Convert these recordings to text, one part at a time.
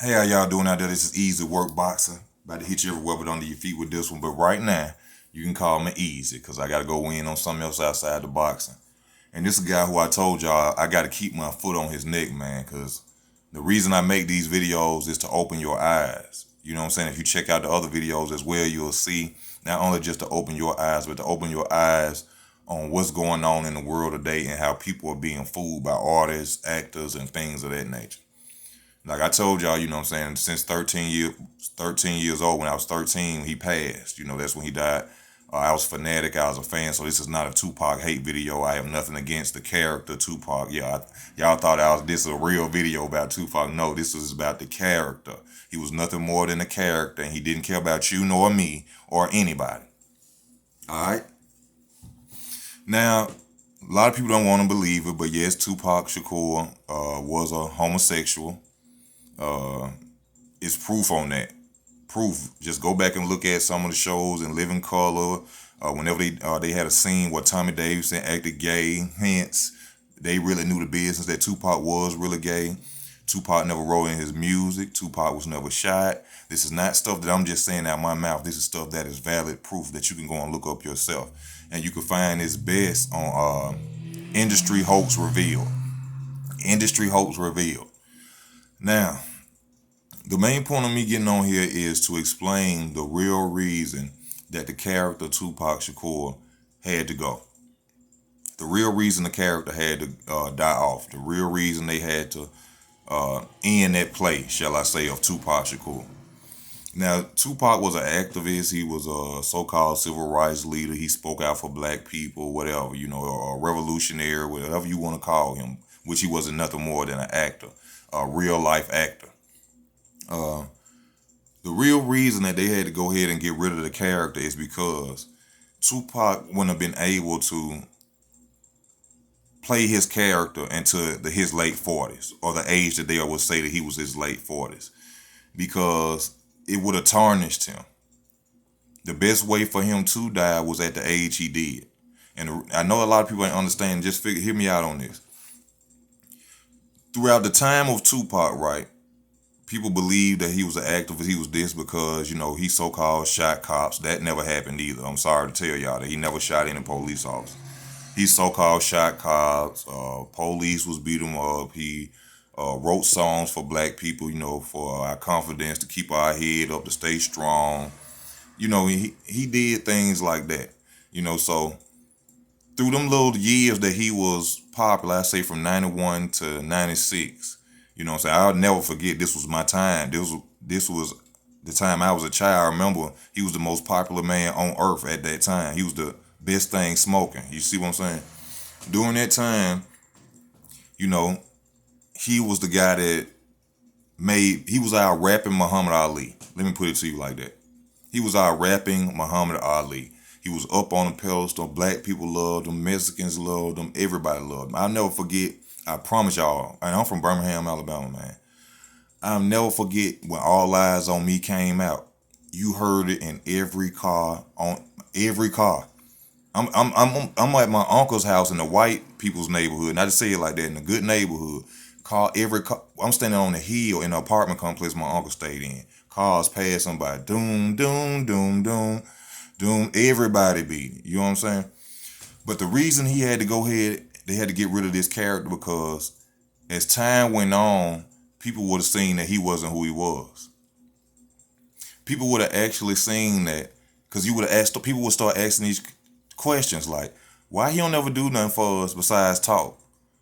Hey, how y'all doing out there? This is Easy Work Boxer. About to hit you everywhere but under your feet with this one. But right now, you can call me Easy because I got to go in on something else outside the boxing. And this is a guy who I told y'all I got to keep my foot on his neck, man, because the reason I make these videos is to open your eyes. You know what I'm saying? If you check out the other videos as well, you'll see not only just to open your eyes, but to open your eyes on what's going on in the world today and how people are being fooled by artists, actors, and things of that nature. Like I told y'all, you know what I'm saying, since 13 years old, when I was 13, he passed. You know, that's when he died. I was fanatic. I was a fan. So this is not a Tupac hate video. I have nothing against the character Tupac. Yeah, y'all thought this is a real video about Tupac. No, this is about the character. He was nothing more than a character, and he didn't care about you nor me or anybody. All right. Now, a lot of people don't want to believe it, but yes, Tupac Shakur was a homosexual. Uh, it's proof on that. Proof. Just go back and look at some of the shows in Living Color. Whenever they had a scene where Tommy Davidson acted gay, hence they really knew the business that Tupac was really gay. Tupac never wrote in his music. Tupac was never shot. This is not stuff that I'm just saying out my mouth. This is stuff that is valid proof that you can go and look up yourself. And you can find this best on Industry Hoax Revealed. Industry Hoax Revealed. Now, the main point of me getting on here is to explain the real reason that the character Tupac Shakur had to go. The real reason the character had to die off. The real reason they had to end that play, shall I say, of Tupac Shakur. Now, Tupac was an activist. He was a so-called civil rights leader. He spoke out for black people, whatever, you know, a revolutionary, whatever you want to call him, which he wasn't nothing more than an actor, a real life actor. Uh, The real reason that they had to go ahead and get rid of the character is because Tupac wouldn't have been able to play his character into his late 40s or the age that they would say that he was his late 40s because it would have tarnished him. The best way for him to die was at the age he did. And I know a lot of people ain't understand. Just hear me out on this. Throughout the time of Tupac, right? People believe that he was an activist, he was this because, you know, he so-called shot cops. That never happened either. I'm sorry to tell y'all that he never shot any police officers. He so-called shot cops. Police was beat him up. He wrote songs for black people, you know, for our confidence, to keep our head up, to stay strong. You know, he did things like that. You know, so through them little years that he was popular, I say from 91 to 96, you know what I'm saying? I'll never forget this was my time. This was the time I was a child. I remember he was the most popular man on earth at that time. He was the best thing smoking. You see what I'm saying? During that time, you know, he was the guy that he was our rapping Muhammad Ali. Let me put it to you like that. He was our rapping Muhammad Ali. He was up on the pedestal. Black people loved him. Mexicans loved him. Everybody loved him. I'll never forget. I promise y'all. And I'm from Birmingham, Alabama, man. I'll never forget when All Eyes on Me came out. You heard it in every car, on every car. I'm at my uncle's house in the white people's neighborhood. Not to say it like that, in a good neighborhood. Every car. I'm standing on the hill in the apartment complex my uncle stayed in. Cars passing by. Doom, doom, doom, doom, doom. Everybody beat it. You know what I'm saying? But the reason he had to go ahead, they had to get rid of this character because as time went on, people would have seen that he wasn't who he was. People would have actually seen that because you would have asked. People would start asking these questions like, "Why he don't ever do nothing for us besides talk?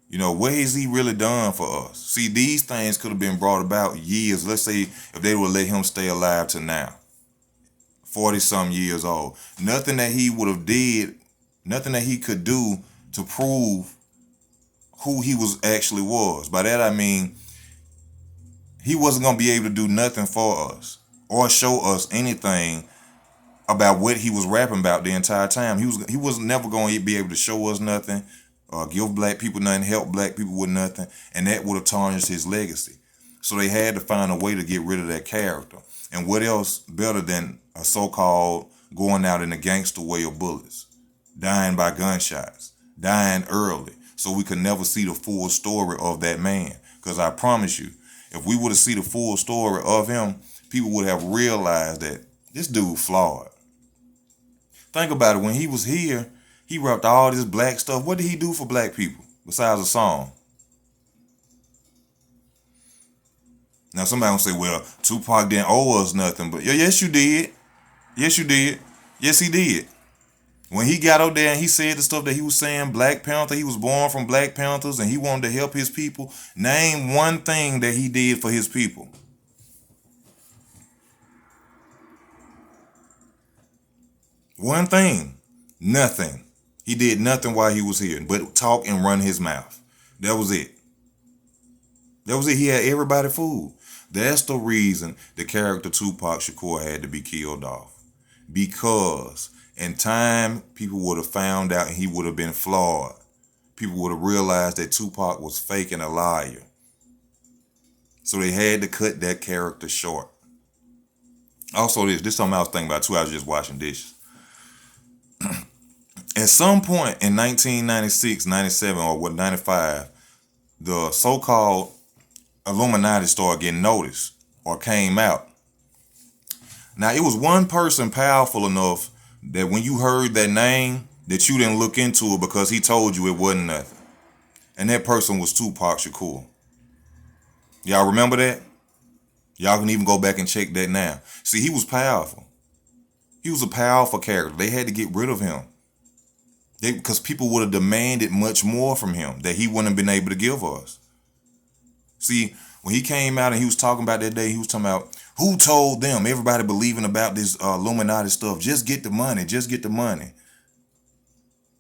You know, what has he really done for us?" See, these things could have been brought about years. Let's say if they would let him stay alive to now, 40 some years old. Nothing that he would have did, nothing that he could do to prove who he was actually was. By that I mean he wasn't gonna be able to do nothing for us or show us anything about what he was rapping about the entire time. He was never going to be able to show us nothing, give black people nothing, help black people with nothing, and that would have tarnished his legacy. So they had to find a way to get rid of that character. And what else better than a so-called going out in a gangster way of bullets, dying by gunshots, dying early, so we could never see the full story of that man. Because I promise you, If we would have seen the full story of him, people would have realized that this dude flawed. Think about it. When he was here, he rapped all this black stuff. What did he do for black people besides a song? Now somebody will say, well, Tupac didn't owe us nothing. But yes, you did. Yes, you did. Yes, he did. When he got out there and he said the stuff that he was saying, Black Panther, he was born from Black Panthers and he wanted to help his people. Name one thing that he did for his people. One thing. Nothing. He did nothing while he was here but talk and run his mouth. That was it. That was it. He had everybody fooled. That's the reason the character Tupac Shakur had to be killed off. Because in time, people would have found out and he would have been flawed. People would have realized that Tupac was fake and a liar. So they had to cut that character short. Also, this is something I was thinking about too. I was just washing dishes. At some point in 1996, 97, or what, 95, the so-called Illuminati started getting noticed or came out. Now, it was one person powerful enough that when you heard that name, that you didn't look into it because he told you it wasn't nothing. And that person was Tupac Shakur. Y'all remember that? Y'all can even go back and check that now. See, he was powerful. He was a powerful character. They had to get rid of him. Because people would have demanded much more from him that he wouldn't have been able to give us. See, when he came out and he was talking about that day, he was talking about who told them, everybody believing about this Illuminati stuff, just get the money, just get the money.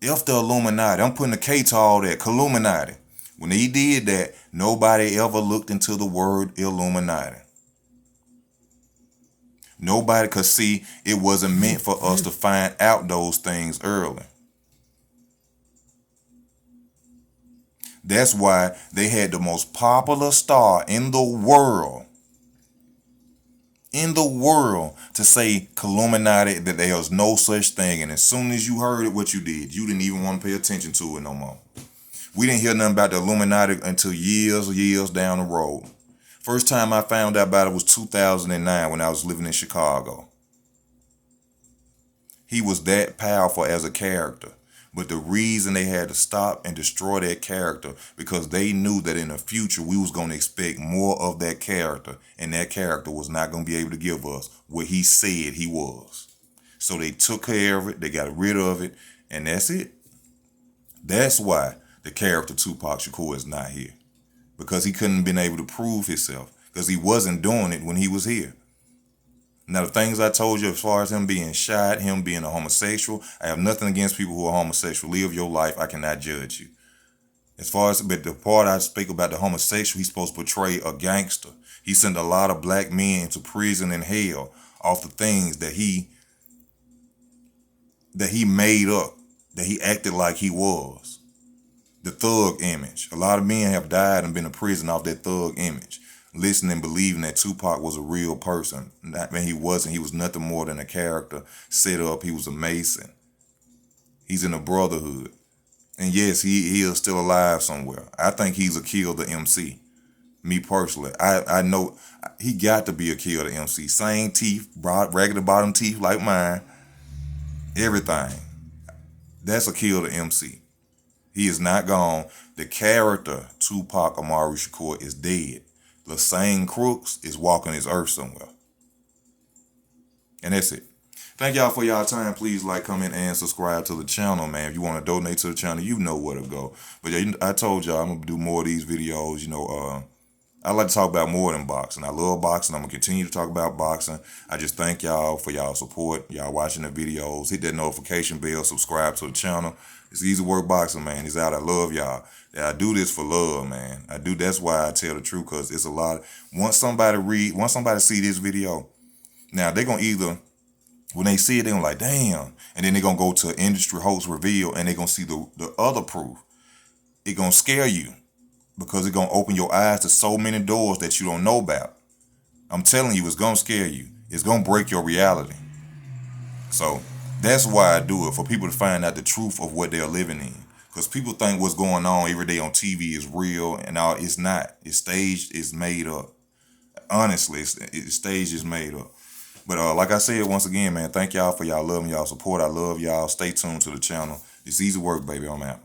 F the Illuminati. I'm putting a K to all that, Illuminati. When he did that, nobody ever looked into the word Illuminati. Nobody could see it wasn't meant for us to find out those things early. That's why they had the most popular star in the world to say Illuminati, that there was no such thing. And as soon as you heard it, what you did, you didn't even want to pay attention to it no more. We didn't hear nothing about the Illuminati until years down the road. First time I found out about it was 2009 when I was living in Chicago. He was that powerful as a character. But the reason they had to stop and destroy that character, because they knew that in the future we was going to expect more of that character, and that character was not going to be able to give us what he said he was. So they took care of it, they got rid of it, and that's it. That's why the character Tupac Shakur is not here, because he couldn't have been able to prove himself, because he wasn't doing it when he was here. Now, the things I told you as far as him being shot, him being a homosexual, I have nothing against people who are homosexual. Live your life. I cannot judge you. As far as, but the part I speak about the homosexual, he's supposed to portray a gangster. He sent a lot of black men to prison and hell off the things that he made up, that he acted like he was. The thug image. A lot of men have died and been in prison off that thug image. Listening and believing that Tupac was a real person. When he wasn't. He was nothing more than a character set up. He was a Mason. He's in a brotherhood. And yes, he is still alive somewhere. I think he's a Kill the MC. Me personally. I know he got to be a Kill the MC. Same teeth, regular bottom teeth like mine. Everything. That's a Kill the MC. He is not gone. The character Tupac Amaru Shakur is dead. Lassane Crooks is walking this earth somewhere. And that's it. Thank y'all for y'all time. Please like, comment, and subscribe to the channel, man. If you want to donate to the channel, you know where to go. But yeah, I told y'all I'm going to do more of these videos. You know, I like to talk about more than boxing. I love boxing. I'm going to continue to talk about boxing. I just thank y'all for y'all support, y'all watching the videos. Hit that notification bell, subscribe to the channel. It's easy work boxing, man. It's out. I love y'all. Yeah, I do this for love, man. I do. That's why I tell the truth, because it's a lot. Once somebody see this video, now they're going to either, when they see it, they're going to like, damn. And then they're going to go to industry host reveal and they're going to see the other proof. It's going to scare you because it's going to open your eyes to so many doors that you don't know about. I'm telling you, it's going to scare you. It's going to break your reality. So that's why I do it, for people to find out the truth of what they're living in. Because people think what's going on every day on TV is real, and all it's not. It's staged, it's made up. Honestly, the stage is made up. But like I said, once again, man, thank y'all for y'all love and y'all support. I love y'all. Stay tuned to the channel. It's easy work, baby. I'm out.